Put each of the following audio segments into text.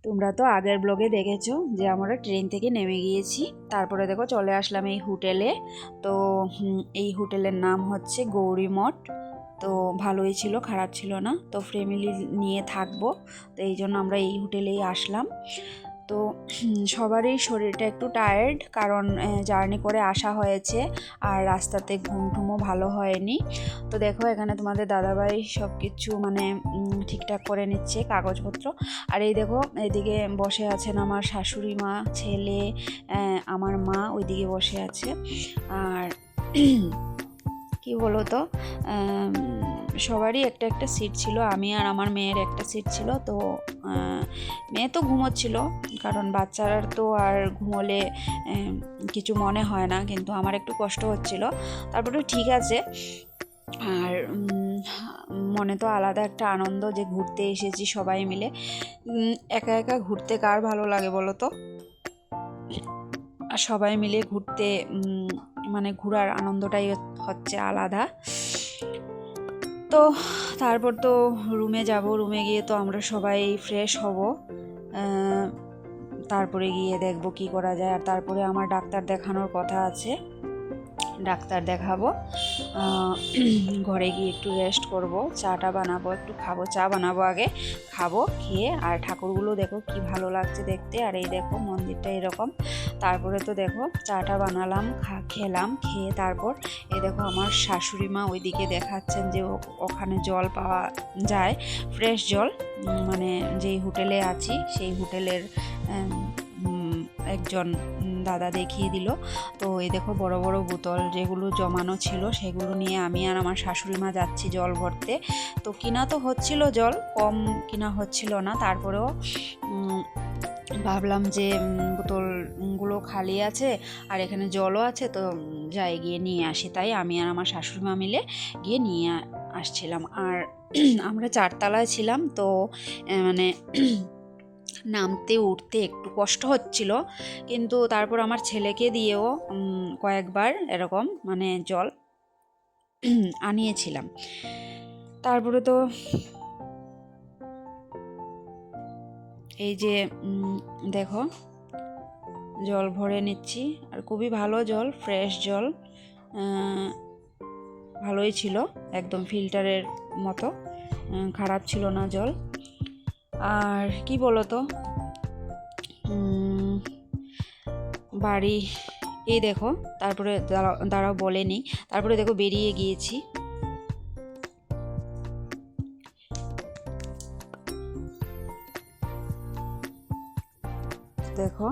তোমরা তো আগের ব্লগে দেখেছো যে আমরা ট্রেন থেকে নেমে গিয়েছি, তারপরে দেখো চলে আসলাম এই হোটেলে। তো এই হোটেলের নাম হচ্ছে গৌরী মঠ। তো ভালোই ছিল, খারাপ ছিল না। তো ফ্যামিলি নিয়ে থাকবো, তো এই জন্য আমরা এই হোটেলেই আসলাম। তো সবারই শরীরটা একটু টায়ার্ড, কারণ জার্নি করে আসা হয়েছে আর রাস্তাতে ঘুম টুমও ভালো হয়নি। তো দেখো এখানে তোমাদের দাদাভাই সব কিছু মানে ঠিকঠাক করে নিচ্ছে কাগজপত্র। আর এই দেখো এদিকে বসে আছেন আমার শাশুড়ি মা, ছেলে, আমার মা ওইদিকে বসে আছে। আর কি বলো তো, সবারই একটা একটা সিট ছিল, আমি আর আমার মেয়ের একটা সিট ছিল। তো মেয়ে তো ঘুমোচ্ছিল, কারণ বাচ্চারা তো আর ঘুমোলে কিছু মনে হয় না, কিন্তু আমার একটু কষ্ট হচ্ছিল। তারপরে ঠিক আছে। আর মনে তো আলাদা একটা আনন্দ যে ঘুরতে এসেছি সবাই মিলে। একা একা ঘুরতে কার ভালো লাগে বলো তো? আর সবাই মিলে ঘুরতে মানে ঘোরার আনন্দটাই হচ্ছে আলাদা। তো তারপর তো রুমে যাব, রুমে গিয়ে তো আমরা সবাই ফ্রেশ হব। তারপরে গিয়ে দেখব কি করা যায়। আর তারপরে আমার ডাক্তার দেখানোর কথা আছে, ডাক্তার দেখাবো। ঘরে গিয়ে একটু রেস্ট করব, চাটা বানাবো, একটু খাবো, চা বানাবো আগে, খাবো, খেয়ে আর ঠাকুরগুলো দেখো কি ভালো লাগছে দেখতে। আর এই দেখো মন্দিরটা এরকম। তারপরে তো দেখো চাটা বানালাম, খেলাম, খেয়ে তারপর এই দেখো আমার শাশুড়ি মা ওইদিকে দেখাচ্ছেন যে ওখানে জল পাওয়া যায়, ফ্রেশ জল। মানে যেই হোটেলে আছি সেই হোটেলের একজন দাদা দেখিয়ে দিল। তো এই দেখো বড় বড় বোতল যেগুলো জমানো ছিল সেগুলো নিয়ে আমি আর আমার শাশুড়ি মা যাচ্ছি জল ভরতে। তো কিনা তো হচ্ছিল জল, কম কিনা হচ্ছিল না। তারপরেও ভাবলাম যে বোতলগুলো খালি আছে আর এখানে জলও আছে, তো যাই গিয়ে নিয়ে আসি। তাই আমি আর আমার শাশুড়ি মা মিলে গিয়ে নিয়ে আসছিলাম। আর আমরা 4 তলায় ছিলাম, তো মানে নামতে উঠতে একটু কষ্ট হচ্ছিল, কিন্তু তারপর আমার ছেলেকে দিয়েও কয়েকবার এরকম মানে জল আনিয়েছিলাম। তারপরে তো এই যে দেখো জল ভরে নিচ্ছি, আর খুবই ভালো জল, ফ্রেশ জল, ভালোই ছিল, একদম ফিল্টারের মতো, খারাপ ছিল না জল। আর কি বলতো, বাড়ি এই দেখো, তারপরে দাঁড়াও বলেনি, তারপরে দেখো বেরিয়ে গিয়েছি। দেখো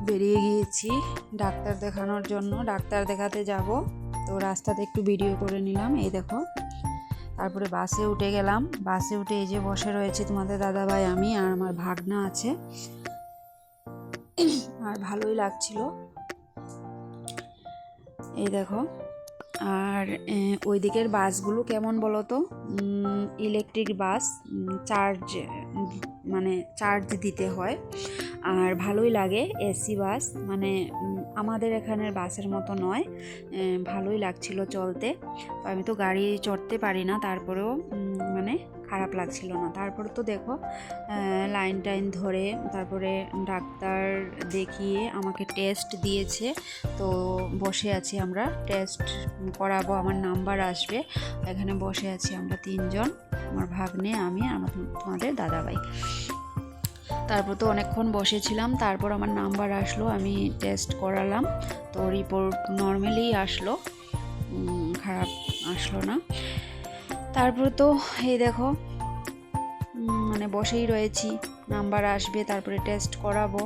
বেরিয়ে গিয়েছি ডাক্তার দেখানোর জন্য, ডাক্তার দেখাতে যাব। তো রাস্তাতে একটু ভিডিও করে নিলাম। এই দেখো তারপরে বাসে উঠে গেলাম। বাসে উঠে এই যে বসে রয়েছে তোমাদের দাদাভাই, আমি আর আমার ভাগনা আছে। আর ভালোই লাগছিল, এই দেখো। আর ওই দিকের বাসগুলো কেমন বলো তো, ইলেকট্রিক বাস, চার্জ মানে চার্জ দিতে হয়। আর ভালোই লাগে, এসি বাস, মানে আমাদের এখানের বাসের মতো নয়, ভালোই লাগছিল চলতে। তো আমি তো গাড়ি চড়তে পারি না, তারপরেও মানে খারাপ লাগছিল না। তারপরে তো দেখো লাইন টাইন ধরে তারপরে ডাক্তার দেখিয়ে আমাকে টেস্ট দিয়েছে। তো বসে আছি আমরা, টেস্ট করাবো, আমার নাম্বার আসবে। এখানে বসে আছি আমরা 3 জন, আমার ভাগ্নে, আমি আর তোমাদের দাদাভাই। তারপর তো অনেকক্ষণ বসেছিলাম, তারপর আমার নাম্বার আসলো, আমি টেস্ট করালাম। তো রিপোর্ট নর্মালি আসলো, খারাপ আসলো না। তারপর তো এই দেখো মানে বসেই রয়েছি, নাম্বার আসবে তারপরে টেস্ট করাবো।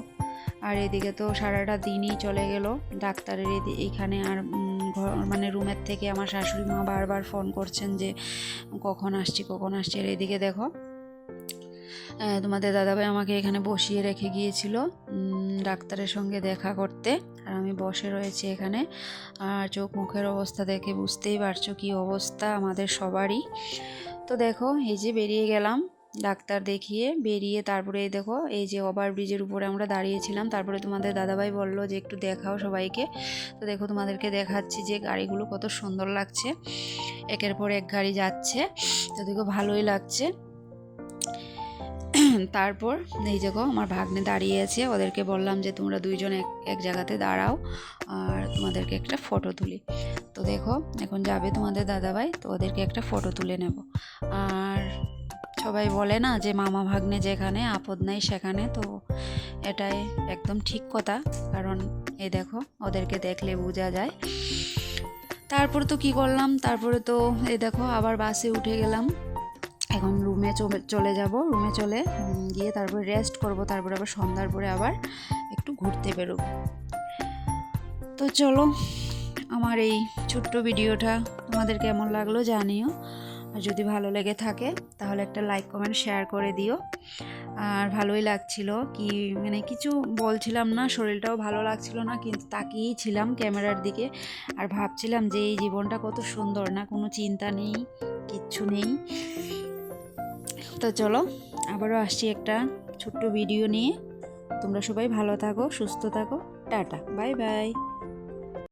আর এদিকে তো সারাটা দিনই চলে গেল ডাক্তারের এইখানে। আর মানে রুমের থেকে আমার শাশুড়ি মা বারবার ফোন করছেন যে কখন আসছি কখন আসছি। আর এদিকে দেখো তোমাদের দাদাভাই আমাকে এখানে বসিয়ে রেখে গিয়েছিল ডাক্তারের সঙ্গে দেখা করতে, আর আমি বসে রয়েছি এখানে। আর চোখ মুখের অবস্থা দেখে বুঝতেই পারছো কি অবস্থা আমাদের সবারই। তো দেখো এই যে বেরিয়ে গেলাম ডাক্তার দেখিয়ে, বেরিয়ে তারপরে এই দেখো এই যে ওভারব্রিজের উপরে আমরা দাঁড়িয়েছিলাম। তারপরে তোমাদের দাদাভাই বললো যে একটু দেখাও সবাইকে। তো দেখো তোমাদেরকে দেখাচ্ছি যে গাড়িগুলো কত সুন্দর লাগছে, একের পর এক গাড়ি যাচ্ছে। তো দেখো ভালোই লাগছে। তারপর এই দেখো আমার ভাগ্নে দাঁড়িয়ে আছে, ওদেরকে বললাম যে তোমরা দুইজন এক জায়গাতে দাঁড়াও আর তোমাদেরকে একটা ফটো তুলি। তো দেখো এখন যাবে তোমাদের দাদাভাই, তো ওদেরকে একটা ফটো তুলে নেব। আর সবাই বলে না যে মামা ভাগ্নে যেখানে আপদ নাই সেখানে, তো এটাই একদম ঠিক কথা, কারণ এই দেখো ওদেরকে দেখলে বোঝা যায়। তারপর তো কি করলাম, তারপরে তো এই দেখো আবার বাসে উঠে গেলাম। এখন রুমে চলে যাব, রুমে চলে গিয়ে তারপরে রেস্ট করব, তারপরে আবার সন্ধ্যার পরে আবার একটু ঘুরতে বেরোবো। তো চলো, আমার এই ছোট্ট ভিডিওটা তোমাদের কেমন লাগলো জানিও, আর যদি ভালো লেগে থাকে তাহলে একটা লাইক কমেন্ট শেয়ার করে দিও। আর ভালোই লাগছিল, কি মানে কিছু বলছিলাম না, শরীরটাও ভালো লাগছিল না, কিন্তু তাকিয়েই ছিলাম ক্যামেরার দিকে আর ভাবছিলাম যে এই জীবনটা কত সুন্দর না, কোনো চিন্তা নেই, কিচ্ছু নেই। তো চলো আবারও আসছি একটা ছোট্ট ভিডিও নিয়ে। তোমরা সবাই ভালো থাকো, সুস্থ থাকো, টাটা, বাই বাই।